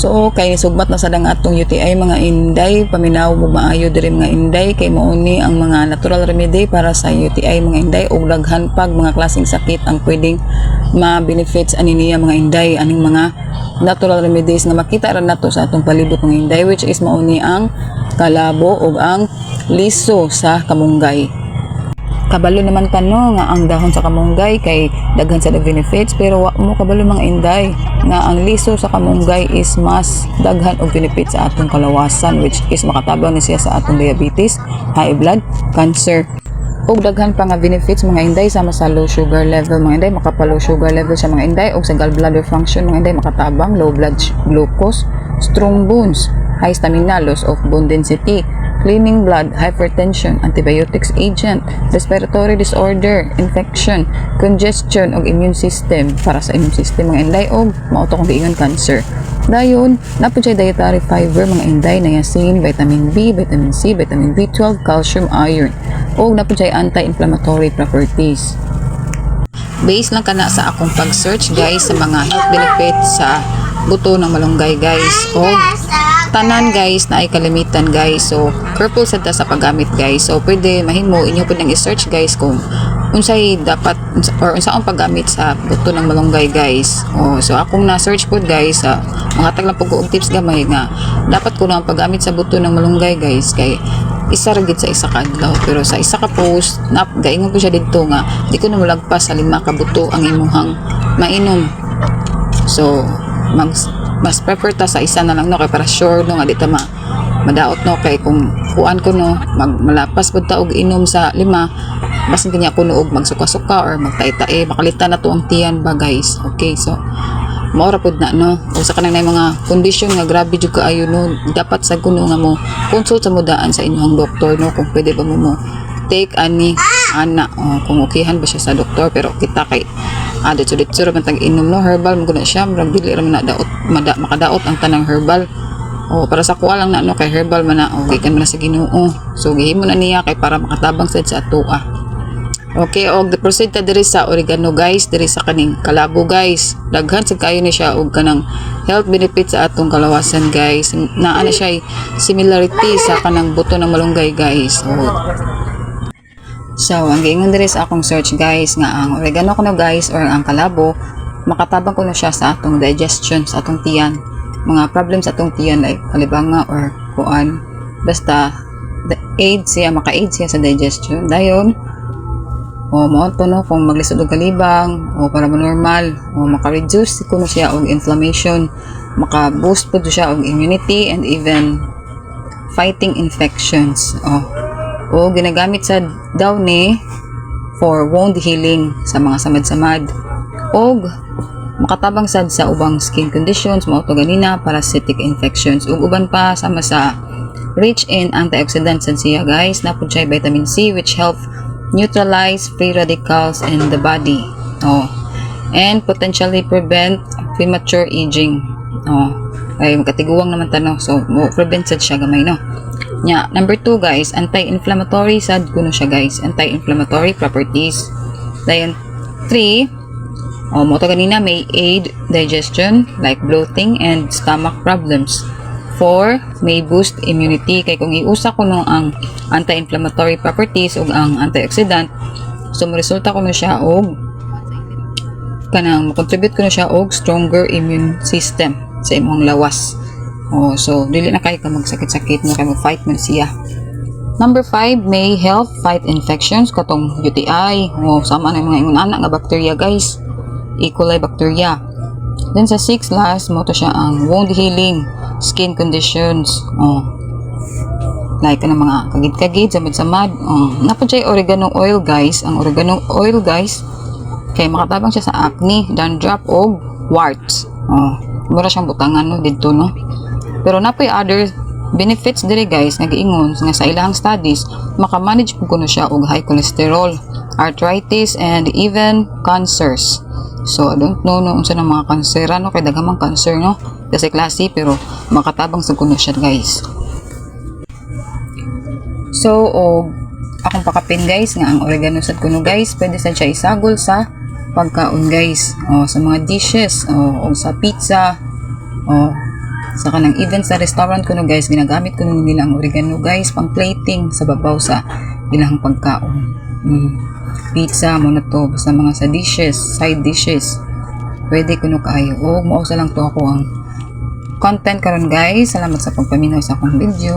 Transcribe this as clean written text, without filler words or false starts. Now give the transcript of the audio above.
So kay sugmat na sa atong UTI mga inday, paminaw mo maayo diri mga inday kay mauni ang mga natural remedy para sa UTI mga inday ug daghan pag mga klaseng sakit ang pwedeng ma-benefits ani niya mga inday, aning mga natural remedies nga makita ra nato sa atong palibot mga inday, which is mauni ang kalabo ug ang liso sa kamunggay. Kabalo naman tano nga ang dahon sa kamunggay kay daghan sa benefits, pero wa mo kabalo mga inday nga ang liso sa kamunggay is mas daghan og benefits sa atong kalawasan, which is makatabang na siya sa atong diabetes, high blood, cancer ug daghan pa nga benefits mga inday sama sa low sugar level mga inday, makapa-low sugar level sa mga inday ug sa gallbladder function mga inday makatabang, low blood glucose, strong bones, high stamina, loss of bone density, cleaning blood, hypertension, antibiotics agent, respiratory disorder, infection, congestion og immune system para sa immune system mga inday og mauto kung giingon cancer. Dayon, napud siya dietary fiber mga inday, niacin, vitamin B, vitamin C, vitamin B12, calcium, iron og napud siya anti-inflammatory properties. Based lang kana sa akong pag-search guys sa mga health benefits sa buto ng malunggay guys, o tanan guys na ay kalimitan guys, so careful sad ta sa paggamit guys. So pwede mahimo inyo pud nang i-search guys kung unsay dapat or unsaong paggamit sa buto ng malunggay guys. So akong na-search pud guys sa mga taglang pag-uog tips gamay nga dapat ko na paggamit sa buto ng malunggay guys kay isa ra gid sa isa ka adlaw, pero sa isa ka post gaingon ko siya didto nga di ko na malagpas sa 5 ka buto ang imuhang mainom. So mas prefer ta sa isa na lang no kay para sure no nga di ta madaot no, kay kung kuan ko no malapas pud ta og inom sa 5 basin kanya ko no og magsuka-suka or magtae-tae makalitan na to ang tiyan ba guys. Okay, so maura pud na no, o sa kanang mga kondisyon nga grabe jud kaayo no, dapat sa kuno nga mo consult sa mudaan sa inyong doktor no kung pwede ba mo take ani ana kung okayhan ba siya sa doktor. Pero kita kay dito ra man tag inom no herbal mo na siya, murag dili ra man na daot makadaot ang tanang herbal. Para sa kuha lang na no kay herbal man na gikan man na sa Ginoo, so gihimo na niya kay para makatabang sad sa atoa. Okay, og proceed ta diri sa oregano guys, diri sa kaning kalabo guys, daghan sa kayo ni siya og kanang health benefits sa atong kalawasan guys. Naa na siya similarity sa kanang buto ng malunggay guys. So ang giingon diri sa akong search guys nga ang oregano kuno guys or ang kalabo makatabang kuno siya sa atong digestion, sa atong tiyan, mga problems sa atong tiyan like kalibanga or kuan, basta maka-aid siya sa digestion. Dayon mao to no kung maglisod og kalibang para mo normal maka-reduce kuno siya og inflammation, maka-boost pud siya og immunity and even fighting infections. Ginagamit sa daw ni for wound healing sa mga samad-samad og makatabang sad sa ubang skin conditions, mao to ganina parasitic infections ug uban pa sama sa rich in antioxidants sad siya guys. Napud siya vitamin C which help neutralize free radicals in the body and potentially prevent premature aging. Ay makatiguang naman tano, so mo prevent sad siya gamay no. Number 2 guys, anti-inflammatory sad kuno siya guys, anti-inflammatory properties. Dayon 3 mo to ganina may aid digestion like bloating and stomach problems. 4 may boost immunity kay kung iusa kuno ang anti-inflammatory properties ug ang antioxidant, so resulta kuno siya og kanang contribute kuno siya og stronger immune system sa imong lawas. So dili na kay ka magsakit-sakit mo kay mag-fight man siya. Number 5 may help fight infections katong UTI, sama na mga ingon ana nga bacteria guys, E. coli bacteria. Then sa 6 last mo to siya ang wound healing, skin conditions like ano mga kagid-kagid, samad-samad. Napod siya oregano oil guys. Ang oregano oil guys kay makatabang siya sa acne, dandruff og warts. Mura siyang butangan no didto no. Pero napoy other benefits diri guys nga giingon nga sa ilang studies maka-manage pud kuno siya og high cholesterol, arthritis and even cancers. So I don't know no unsa na mga kansera no kay daghang cancer no kasi klase, pero makatabang sa kuno siya guys. So akong pakapin guys nga ang oregano sad kuno guys pwede sad siya isagol sa pagkaon guys, sa mga dishes o sa pizza sa kanang even sa restaurant ko no guys, ginagamit ko nila ang oregano guys pang plating sa babaw sa ilang pagkaon. Pizza mo na to, basta mga sa dishes, side dishes, pwede ko no kayo. O mausa lang to ako ang content karon guys. Salamat sa pagpaminaw sa akong video.